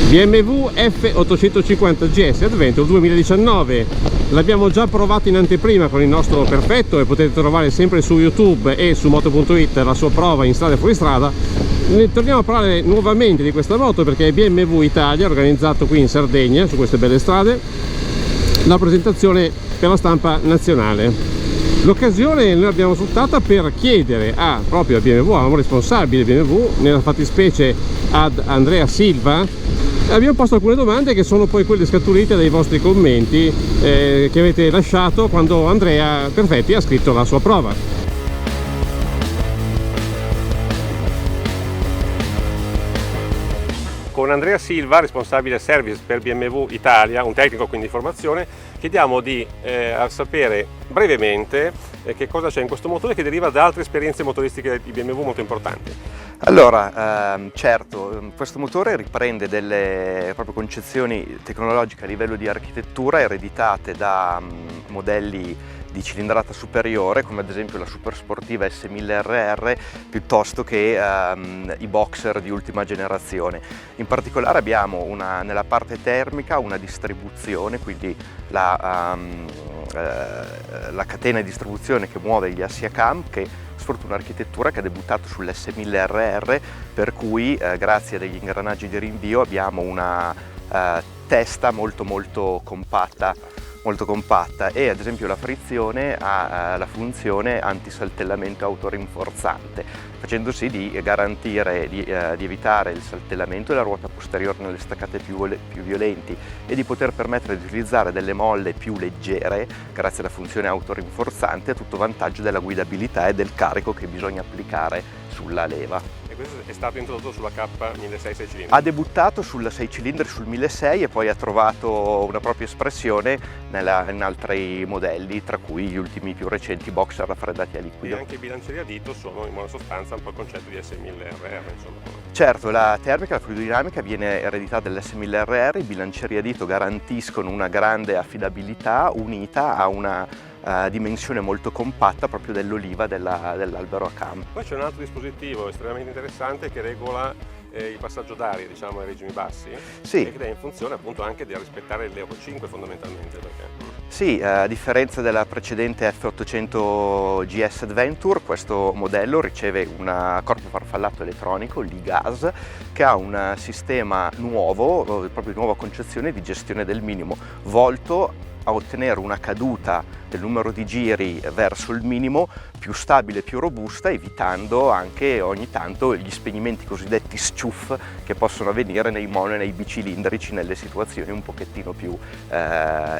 BMW F850 GS Adventure 2019. L'abbiamo già provato in anteprima con il nostro perfetto e potete trovare sempre su YouTube e su moto.it la sua prova in strada e fuori strada. Ne torniamo a parlare nuovamente di questa moto perché BMW Italia ha organizzato qui in Sardegna, su queste belle strade, la presentazione per la stampa nazionale. L'occasione noi l'abbiamo sfruttata per chiedere proprio a BMW, a un responsabile BMW, nella fattispecie ad Andrea Silva. Abbiamo posto alcune domande che sono poi quelle scaturite dai vostri commenti che avete lasciato quando Andrea Perfetti ha scritto la sua prova. Con Andrea Silva, responsabile service per BMW Italia, un tecnico quindi di formazione, chiediamo di sapere brevemente che cosa c'è in questo motore che deriva da altre esperienze motoristiche di BMW molto importanti. Allora, certo, questo motore riprende delle proprie concezioni tecnologiche a livello di architettura ereditate da modelli di cilindrata superiore, come ad esempio la super sportiva S1000RR, piuttosto che i boxer di ultima generazione. In particolare abbiamo nella parte termica una distribuzione, quindi la catena di distribuzione che muove gli assi a cam, che sfrutta un'architettura che ha debuttato sull'S1000RR, per cui grazie a degli ingranaggi di rinvio abbiamo una testa molto compatta e ad esempio la frizione ha la funzione antisaltellamento autorinforzante, facendo sì di garantire di evitare il saltellamento della ruota posteriore nelle staccate più violenti e di poter permettere di utilizzare delle molle più leggere grazie alla funzione autorinforzante, a tutto vantaggio della guidabilità e del carico che bisogna applicare sulla leva. E questo è stato introdotto sulla K1600 6 cilindri? Ha debuttato sul 6 cilindri, sul 1600, e poi ha trovato una propria espressione in altri modelli, tra cui gli ultimi più recenti boxer raffreddati a liquido. E anche i bilancieri a dito sono in buona sostanza un po' il concetto di S1000RR, insomma. Certo, la termica, la fluidodinamica viene ereditata dall'S1000RR, i bilancieri a dito garantiscono una grande affidabilità unita a una dimensione molto compatta proprio dell'oliva dell'albero a cam. Poi c'è un altro dispositivo estremamente interessante che regola il passaggio d'aria, diciamo, ai regimi bassi, sì, e che è in funzione appunto anche di rispettare l'Euro 5 fondamentalmente. Sì, a differenza della precedente F800 GS Adventure, questo modello riceve un corpo farfallato elettronico, l'e-gas, che ha un sistema nuovo, proprio di nuova concezione di gestione del minimo, volto a ottenere una caduta del numero di giri verso il minimo più stabile, più robusta, evitando anche ogni tanto gli spegnimenti cosiddetti sciuff che possono avvenire nei mono e nei bicilindrici nelle situazioni un pochettino più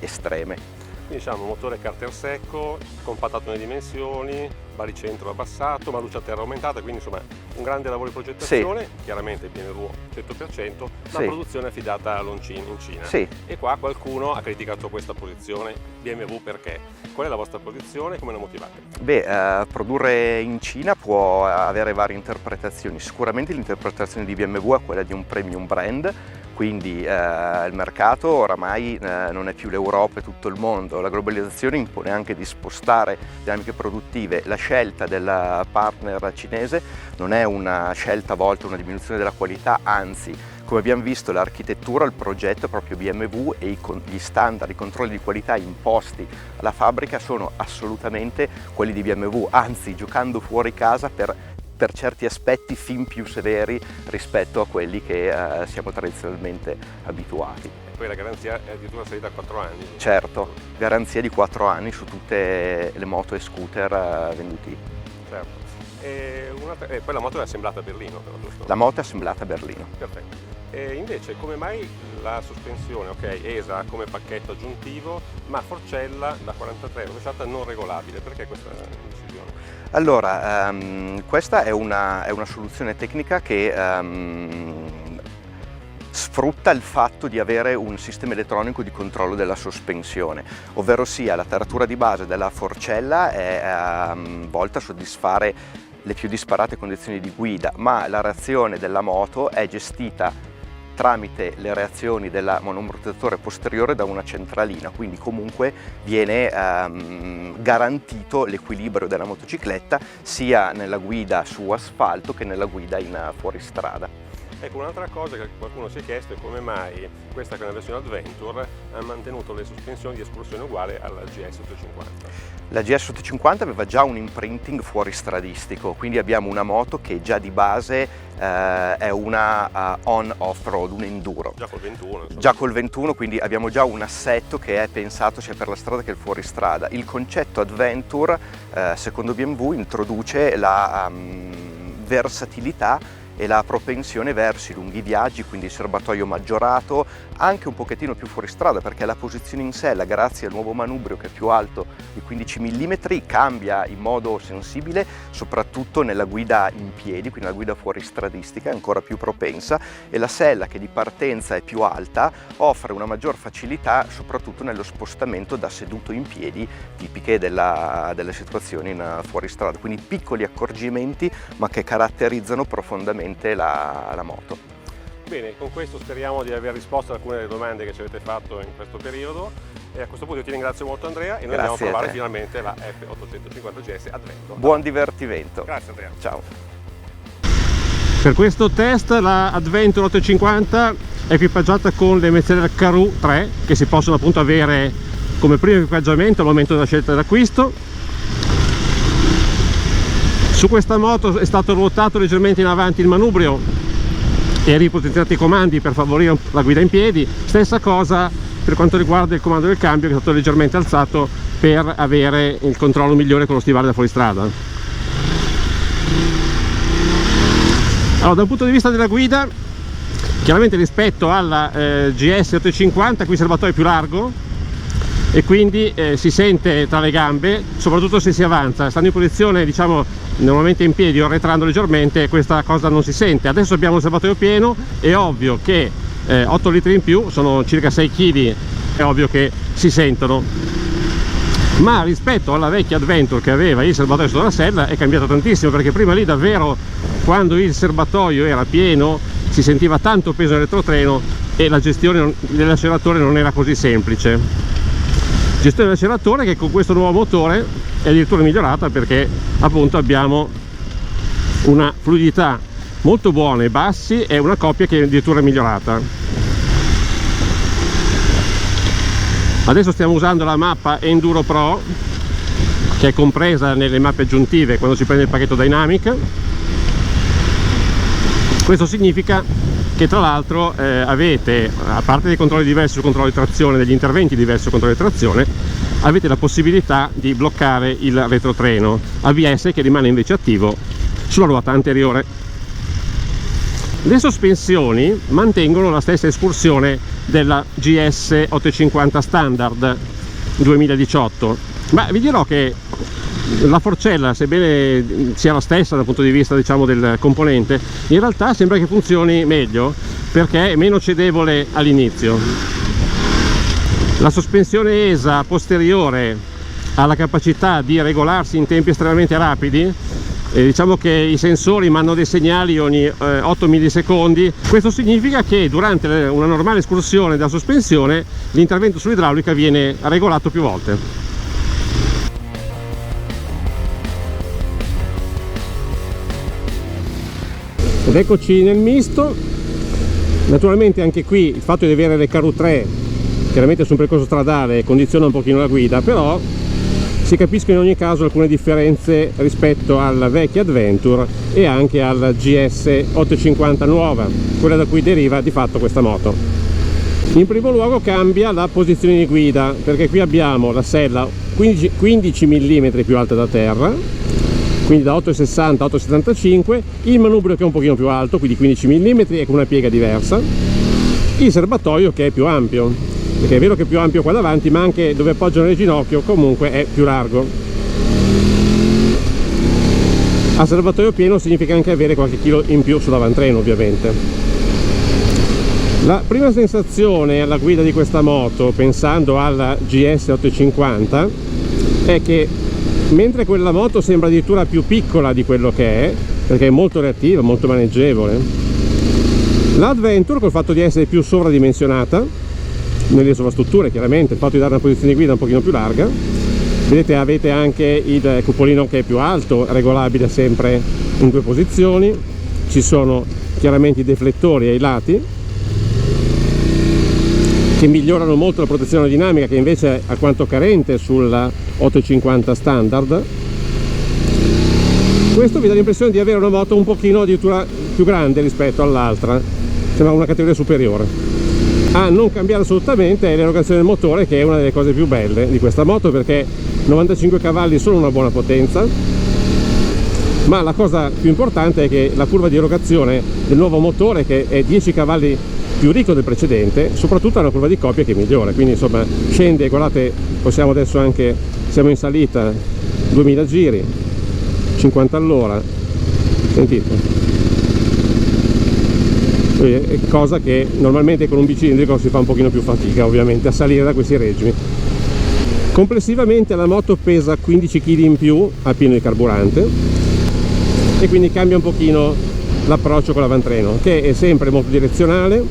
estreme. Quindi diciamo motore carter secco, compattato nelle dimensioni, baricentro abbassato, maluccia a terra aumentata, quindi insomma un grande lavoro di progettazione, sì, chiaramente BMW 100%, ma sì, produzione affidata in Cina. Sì. E qua qualcuno ha criticato questa posizione, BMW perché? Qual è la vostra posizione e come la motivate? Beh, produrre in Cina può avere varie interpretazioni. Sicuramente l'interpretazione di BMW è quella di un premium brand, quindi il mercato oramai non è più l'Europa e tutto il mondo. La globalizzazione impone anche di spostare dinamiche produttive. La scelta del partner cinese non è una scelta volta a una diminuzione della qualità, anzi, come abbiamo visto, l'architettura, il progetto è proprio BMW e gli standard, i controlli di qualità imposti alla fabbrica sono assolutamente quelli di BMW, anzi giocando fuori casa per certi aspetti fin più severi rispetto a quelli che siamo tradizionalmente abituati. E poi la garanzia è addirittura salita a 4 anni. Certo, garanzia di 4 anni su tutte le moto e scooter venduti. Certo. E poi la moto è assemblata a Berlino, però, giusto? La moto è assemblata a Berlino. Perfetto. E invece come mai la sospensione, ok, ESA come pacchetto aggiuntivo, ma forcella da 43 rovesciata non regolabile? Perché questa decisione? Allora, questa è una soluzione tecnica che sfrutta il fatto di avere un sistema elettronico di controllo della sospensione, ovvero sia la taratura di base della forcella è volta a soddisfare le più disparate condizioni di guida, ma la reazione della moto è gestita tramite le reazioni del monoamortizzatore posteriore da una centralina, quindi comunque viene garantito l'equilibrio della motocicletta sia nella guida su asfalto che nella guida in fuoristrada. Ecco, un'altra cosa che qualcuno si è chiesto è come mai questa, che è una versione Adventure, ha mantenuto le sospensioni di escursione uguale alla GS 850. La GS 850 aveva già un imprinting fuoristradistico, quindi abbiamo una moto che già di base è una on-off-road, un enduro. Già col 21. Insomma. Già col 21, quindi abbiamo già un assetto che è pensato sia per la strada che il fuoristrada. Il concetto Adventure, secondo BMW, introduce la versatilità e la propensione verso i lunghi viaggi, quindi il serbatoio maggiorato, anche un pochettino più fuoristrada, perché la posizione in sella, grazie al nuovo manubrio che è più alto di 15 mm, cambia in modo sensibile, soprattutto nella guida in piedi, quindi la guida fuoristradistica è ancora più propensa, e la sella, che di partenza è più alta, offre una maggior facilità soprattutto nello spostamento da seduto in piedi, tipiche delle situazioni in fuoristrada, quindi piccoli accorgimenti ma che caratterizzano profondamente la moto. Bene, con questo speriamo di aver risposto ad alcune delle domande che ci avete fatto in questo periodo, e a questo punto io ti ringrazio molto, Andrea, e noi andiamo a provare finalmente la F850 GS Adventure. Buon divertimento. Grazie, Andrea. Ciao. Per questo test la Adventure 850 è equipaggiata con le Metzeler Karoo 3, che si possono appunto avere come primo equipaggiamento al momento della scelta d'acquisto. Su questa moto è stato ruotato leggermente in avanti il manubrio e ripotenzionati i comandi per favorire la guida in piedi. Stessa cosa per quanto riguarda il comando del cambio, che è stato leggermente alzato per avere il controllo migliore con lo stivale da fuoristrada. Allora, dal punto di vista della guida, chiaramente rispetto alla GS 850 qui il serbatoio è più largo e quindi si sente tra le gambe, soprattutto se si avanza. Stando in posizione, diciamo, normalmente in piedi o arretrando leggermente, questa cosa non si sente. Adesso abbiamo il serbatoio pieno, è ovvio che 8 litri in più, sono circa 6 kg, è ovvio che si sentono. Ma rispetto alla vecchia Adventure, che aveva il serbatoio sotto la sella, è cambiato tantissimo, perché prima lì davvero, quando il serbatoio era pieno, si sentiva tanto peso nel retrotreno e la gestione dell'acceleratore non era così semplice. Gestione dell'acceleratore che con questo nuovo motore è addirittura migliorata, perché appunto abbiamo una fluidità molto buona e bassi e una coppia che è addirittura migliorata. Adesso stiamo usando la mappa Enduro Pro, che è compresa nelle mappe aggiuntive quando si prende il pacchetto Dynamic. Questo significa che tra l'altro avete, a parte dei controlli diversi sul controllo di trazione, degli interventi diversi sul controllo di trazione, avete la possibilità di bloccare il retrotreno ABS, che rimane invece attivo sulla ruota anteriore. Le sospensioni mantengono la stessa escursione della GS 850 standard 2018, ma vi dirò che la forcella, sebbene sia la stessa dal punto di vista, diciamo, del componente, in realtà sembra che funzioni meglio perché è meno cedevole all'inizio. La sospensione ESA posteriore ha la capacità di regolarsi in tempi estremamente rapidi, e diciamo che i sensori mandano dei segnali ogni 8 millisecondi. Questo significa che durante una normale escursione della sospensione l'intervento sull'idraulica viene regolato più volte. Ed eccoci nel misto. Naturalmente anche qui il fatto di avere le Karoo 3 chiaramente su un percorso stradale condiziona un pochino la guida, però si capiscono in ogni caso alcune differenze rispetto alla vecchia Adventure e anche alla GS 850 nuova, quella da cui deriva di fatto questa moto. In primo luogo cambia la posizione di guida, perché qui abbiamo la sella 15 mm più alta da terra, quindi da 8,60 a 8,75, il manubrio che è un pochino più alto, quindi 15 mm e con una piega diversa, il serbatoio che è più ampio, perché è vero che è più ampio qua davanti, ma anche dove appoggiano il ginocchio comunque è più largo. A serbatoio pieno significa anche avere qualche chilo in più sull'avantreno, ovviamente. La prima sensazione alla guida di questa moto, pensando alla GS 850, è che mentre quella moto sembra addirittura più piccola di quello che è, perché è molto reattiva, molto maneggevole, l'Adventure, col fatto di essere più sovradimensionata nelle sovrastrutture, chiaramente il fatto di dare una posizione di guida un pochino più larga, vedete avete anche il cupolino che è più alto, regolabile sempre in 2 posizioni, ci sono chiaramente i deflettori ai lati, che migliorano molto la protezione aerodinamica, che invece è alquanto carente sulla 850 standard. Questo vi dà l'impressione di avere una moto un pochino addirittura più grande rispetto all'altra, sembra una categoria superiore. A non cambiare assolutamente è l'erogazione del motore, che è una delle cose più belle di questa moto, perché 95 cavalli sono una buona potenza, ma la cosa più importante è che la curva di erogazione del nuovo motore, che è 10 cavalli più ricco del precedente, soprattutto ha una curva di coppia che è migliore, quindi insomma scende, guardate, possiamo adesso anche, siamo in salita, 2000 giri, 50 all'ora, sentite, cosa che normalmente con un bicilindrico si fa un pochino più fatica ovviamente a salire da questi regimi. Complessivamente la moto pesa 15 kg in più a pieno di carburante e quindi cambia un pochino l'approccio con l'avantreno, che è sempre molto direzionale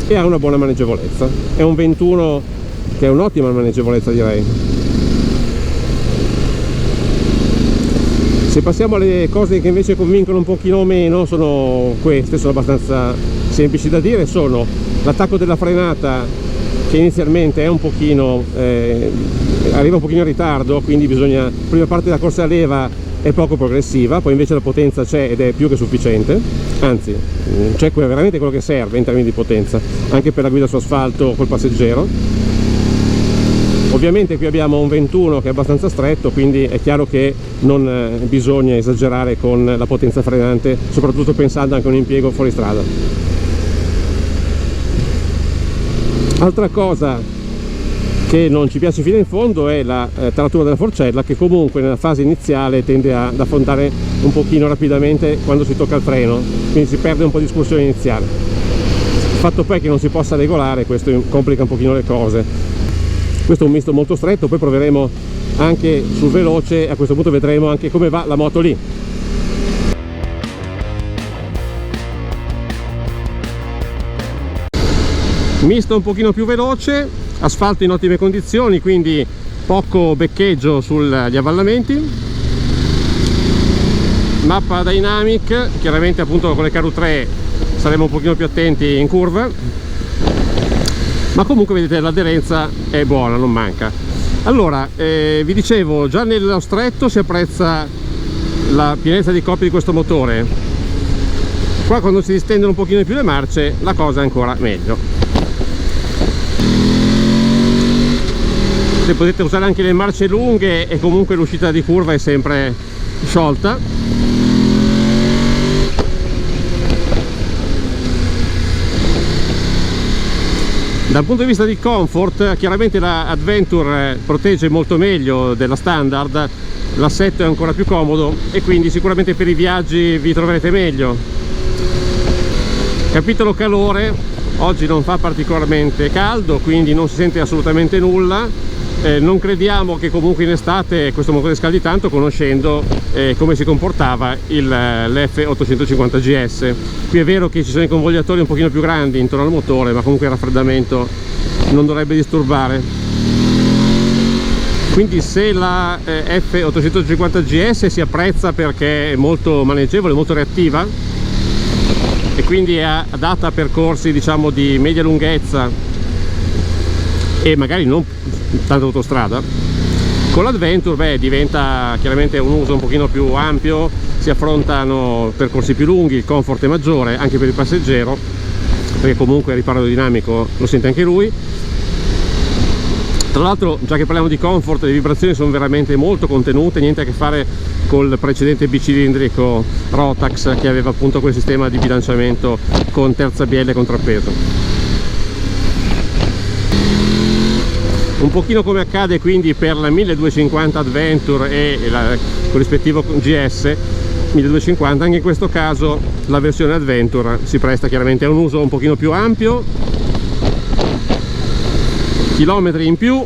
e ha una buona maneggevolezza. È un 21 che è un'ottima maneggevolezza, direi. Se passiamo alle cose che invece convincono un pochino meno, sono queste, sono abbastanza semplici da dire. Sono l'attacco della frenata, che inizialmente è un pochino arriva un pochino in ritardo, quindi bisogna, prima parte della corsa a leva è poco progressiva, poi invece la potenza c'è ed è più che sufficiente, anzi c'è veramente quello che serve in termini di potenza, anche per la guida su asfalto col passeggero. Ovviamente qui abbiamo un 21 che è abbastanza stretto, quindi è chiaro che non bisogna esagerare con la potenza frenante, soprattutto pensando anche a un impiego fuori strada. Altra cosa che non ci piace fino in fondo è la taratura della forcella, che comunque nella fase iniziale tende ad affondare un pochino rapidamente quando si tocca il freno, quindi si perde un po' di escursione iniziale. Il fatto poi che non si possa regolare, questo complica un pochino le cose. Questo è un misto molto stretto, poi proveremo anche sul veloce, a questo punto vedremo anche come va la moto lì. Misto un pochino più veloce, asfalto in ottime condizioni, quindi poco beccheggio sugli avvallamenti, mappa dynamic, chiaramente appunto con le Caru3 saremo un pochino più attenti in curva, ma comunque vedete l'aderenza è buona, non manca. Allora, vi dicevo, già nello stretto si apprezza la pienezza di coppia di questo motore. Qua quando si distendono un pochino di più le marce la cosa è ancora meglio. Se potete usare anche le marce lunghe e comunque l'uscita di curva è sempre sciolta. Dal punto di vista di comfort, chiaramente la Adventure protegge molto meglio della standard, l'assetto è ancora più comodo e quindi sicuramente per i viaggi vi troverete meglio. Capitolo calore, oggi non fa particolarmente caldo, quindi non si sente assolutamente nulla. Non crediamo che comunque in estate questo motore scaldi tanto, conoscendo come si comportava l'F850 GS. Qui è vero che ci sono i convogliatori un pochino più grandi intorno al motore, ma comunque il raffreddamento non dovrebbe disturbare. Quindi se la F850 GS si apprezza perché è molto maneggevole, molto reattiva e quindi è adatta a percorsi diciamo di media lunghezza e magari non tanto autostrada, con l'Adventure diventa chiaramente un uso un pochino più ampio, si affrontano percorsi più lunghi, il comfort è maggiore anche per il passeggero, perché comunque il riparo aerodinamico lo sente anche lui. Tra l'altro, già che parliamo di comfort, le vibrazioni sono veramente molto contenute, niente a che fare col precedente bicilindrico Rotax, che aveva appunto quel sistema di bilanciamento con terza biella e contrappeso. Un pochino come accade quindi per la 1250 Adventure e il corrispettivo GS 1250, anche in questo caso la versione Adventure si presta chiaramente a un uso un pochino più ampio, chilometri in più,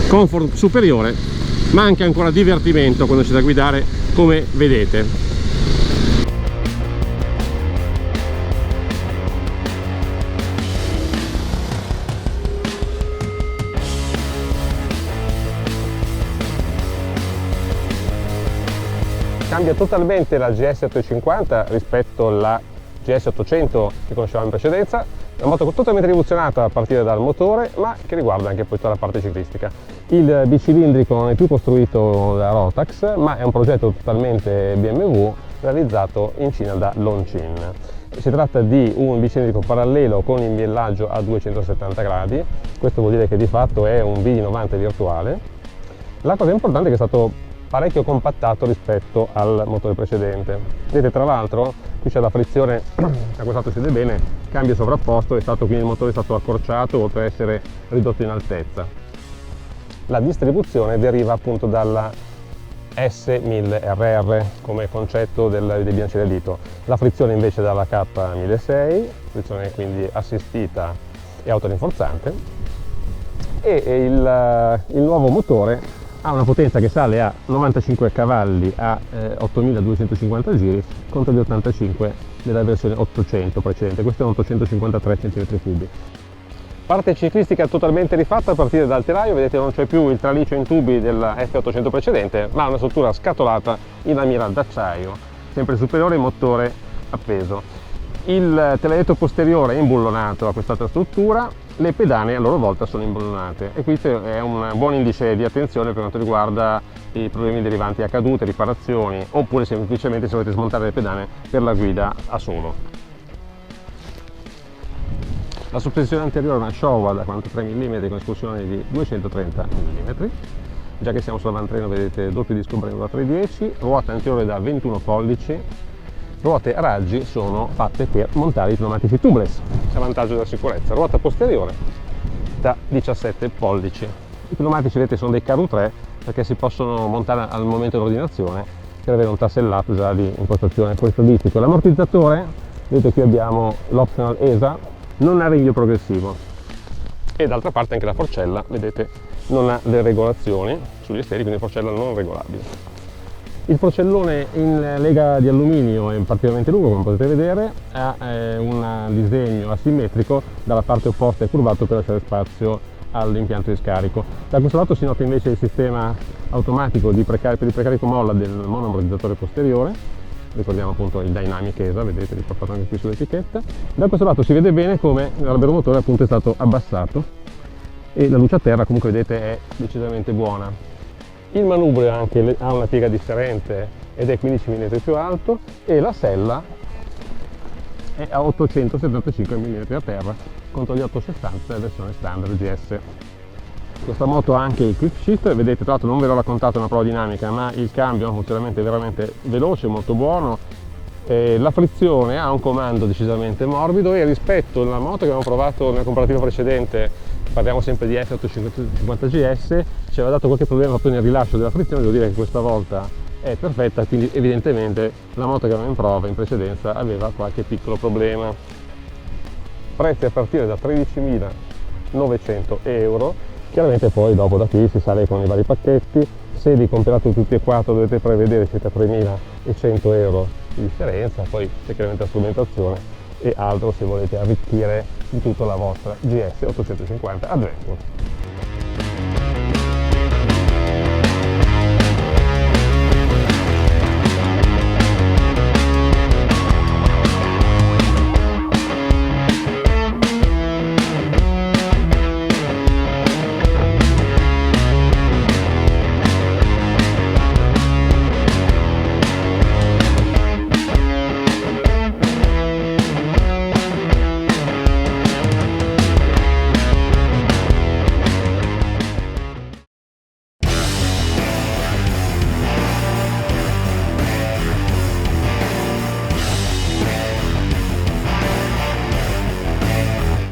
comfort superiore, ma anche ancora divertimento quando c'è da guidare, come vedete. Cambia totalmente la GS850 rispetto alla GS 800 che conoscevamo in precedenza, una moto totalmente rivoluzionata a partire dal motore, ma che riguarda anche poi tutta la parte ciclistica. Il bicilindrico non è più costruito da Rotax, ma è un progetto totalmente BMW realizzato in Cina da Longchin. Si tratta di un bicilindrico parallelo con imbielaggio a 270 gradi, questo vuol dire che di fatto è un V90 virtuale. La cosa importante è che è stato parecchio compattato rispetto al motore precedente. Vedete, tra l'altro qui c'è la frizione, a questo lato si vede bene, cambio sovrapposto, quindi il motore è stato accorciato oltre ad essere ridotto in altezza. La distribuzione deriva appunto dalla S1000RR come concetto dei bilancieri a dito, la frizione invece dalla K1600, frizione quindi assistita e autorinforzante, e il nuovo motore ha una potenza che sale a 95 cavalli a 8250 giri contro gli 85 della versione 800 precedente. Questo è un 853 cm3. Parte ciclistica totalmente rifatta a partire dal telaio, vedete non c'è più il traliccio in tubi della F800 precedente, ma una struttura scatolata in lamiera d'acciaio, sempre superiore, motore appeso. Il telaietto posteriore è imbullonato a quest'altra struttura, le pedane a loro volta sono imbullonate e questo è un buon indice di attenzione per quanto riguarda i problemi derivanti da cadute, riparazioni, oppure semplicemente se volete smontare le pedane per la guida a solo. La sospensione anteriore è una Showa da 43 mm con escursione di 230 mm. Già che siamo sull'avantreno vedete doppio disco brembo da 310, ruote anteriore da 21 pollici, ruote a raggi sono fatte per montare i pneumatici tubeless, a vantaggio della sicurezza. Ruota posteriore da 17 pollici. I pneumatici vedete sono dei Caru 3 perché si possono montare al momento dell'ordinazione per avere un tassellato già di impostazione prestabilistico. L'ammortizzatore, vedete qui abbiamo l'optional ESA, non ha riglio progressivo e d'altra parte anche la forcella, vedete, non ha le regolazioni sugli esteri, quindi forcella non regolabile. Il forcellone in lega di alluminio è particolarmente lungo, come potete vedere, ha un disegno asimmetrico, dalla parte opposta è curvato per lasciare spazio all'impianto di scarico. Da questo lato si nota invece il sistema automatico per il precarico molla del monoammortizzatore posteriore. Ricordiamo appunto il Dynamic ESA, vedete riportato anche qui sull'etichetta. Da questo lato si vede bene come l'albero motore appunto è stato abbassato e la luce a terra comunque vedete è decisamente buona. Il manubrio anche ha una piega differente ed è 15 mm più alto e la sella è a 875 mm a terra contro gli 860 della versione standard GS. Questa moto ha anche il quick shift, vedete, tra l'altro non ve l'ho raccontato una prova dinamica, ma il cambio ha un funzionamento veramente veloce, molto buono. La frizione ha un comando decisamente morbido e rispetto alla moto che abbiamo provato nel comparativo precedente, parliamo sempre di F850 GS, ci aveva dato qualche problema proprio nel rilascio della frizione. Devo dire che questa volta è perfetta, quindi evidentemente la moto che avevamo in prova in precedenza aveva qualche piccolo problema. Prezzi a partire da 13.900 euro. Chiaramente poi dopo da qui si sale con i vari pacchetti, se li comprate tutti e quattro dovete prevedere circa 3.100 euro di differenza, poi c'è chiaramente la strumentazione e altro se volete arricchire di tutto la vostra GS 850 Adventure.